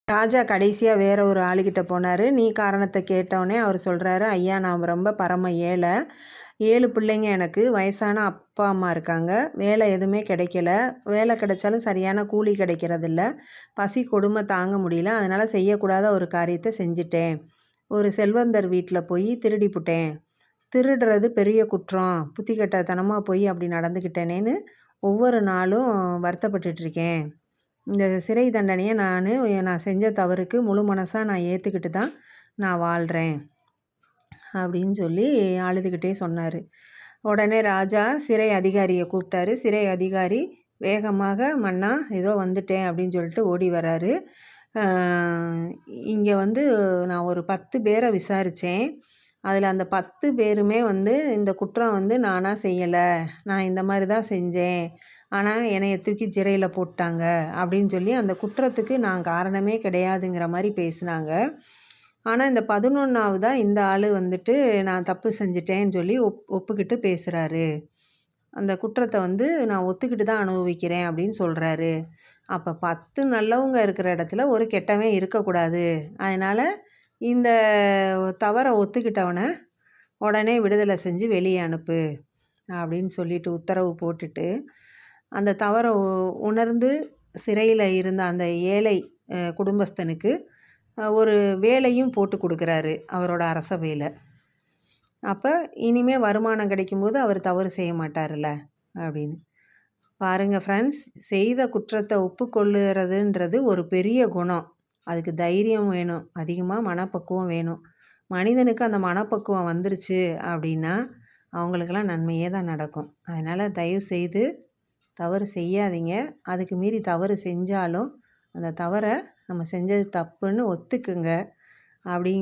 ராஜா கடைசியாக வேற ஒரு ஆளுகிட்ட போனார். நீ காரணத்தை கேட்டோடனே அவர் சொல்கிறாரு, ஐயா நான் ரொம்ப பரம ஏழை, 7 பிள்ளைங்க, எனக்கு வயசான அப்பா அம்மா இருக்காங்க, வேலை எதுவுமே கிடைக்கல, வேலை கிடைச்சாலும் சரியான கூலி கிடைக்கிறதில்ல, பசி கொடுமை தாங்க முடியல, அதனால் செய்யக்கூடாத ஒரு காரியத்தை செஞ்சிட்டேன், ஒரு செல்வந்தர் வீட்டில் போய் திருடிப்புட்டேன், திருடுறது பெரிய குற்றம், புத்தி கெட்டத்தனமாக போய் அப்படி நடந்துக்கிட்டேனேன்னு ஒவ்வொரு நாளும் வருத்தப்பட்டுட்ருக்கேன். இந்த சிறை தண்டனையை நான் செஞ்ச தவறுக்கு முழு மனசாக நான் ஏற்றுக்கிட்டு தான் நான் வாழ்கிறேன் அப்படின்னு சொல்லி அழுதுகிட்டே சொன்னார். உடனே ராஜா சிறை அதிகாரியை கூப்பிட்டாரு. சிறை அதிகாரி வேகமாக, மன்னா ஏதோ வந்துட்டேன் அப்படின்னு சொல்லிட்டு ஓடி வராரு. இங்கே நான் ஒரு 10 பேரை விசாரித்தேன், அதில் அந்த 10 பேருமே இந்த குற்றம் நானாக செய்யலை, நான் இந்த மாதிரி தான் செஞ்சேன், ஆனால் என்னைய தூக்கி சிறையில் போட்டாங்க அப்படின்னு சொல்லி அந்த குற்றத்துக்கு நான் காரணமே கிடையாதுங்கிற மாதிரி பேசினாங்க. ஆனால் இந்த 11ஆவதாக இந்த ஆள் நான் தப்பு செஞ்சிட்டேன்னு சொல்லி ஒப்புக்கிட்டு பேசுகிறாரு. அந்த குற்றத்தை நான் ஒத்துக்கிட்டு தான் அனுபவிக்கிறேன் அப்படின்னு சொல்கிறாரு. அப்போ 10 நல்லவங்க இருக்கிற இடத்துல ஒரு கெட்டவன் இருக்கக்கூடாது, அதனால் இந்த தவறை ஒத்துக்கிட்டவனை உடனே விடுதலை செஞ்சு வெளியே அனுப்பு அப்படின்னு சொல்லிட்டு உத்தரவு போட்டுட்டு, அந்த தவறை உணர்ந்து சிறையில் இருந்த அந்த ஏழை குடும்பஸ்தனுக்கு ஒரு வேலையும் போட்டு கொடுக்குறாரு, அவரோட அரசவையில். அப்போ இனிமேல் வருமானம் கிடைக்கும்போது அவர் தவறு செய்ய மாட்டார்ல அப்படின்னு. பாருங்கள் ஃப்ரெண்ட்ஸ், செய்த குற்றத்தை ஒப்புக்கொள்ளுறதுன்றது ஒரு பெரிய குணம். அதுக்கு தைரியம் வேணும், அதிகமாக மனப்பக்குவம் வேணும். மனிதனுக்கு அந்த மனப்பக்குவம் வந்துருச்சு அப்படின்னா அவங்களுக்கெல்லாம் நன்மையே தான் நடக்கும். அதனால் தயவுசெய்து தவறு செய்யாதீங்க. அதுக்கு மீறி தவறு செஞ்சாலும் அந்த தவறை நம்ம செஞ்சது தப்புன்னு ஒத்துக்குங்க. அப்படி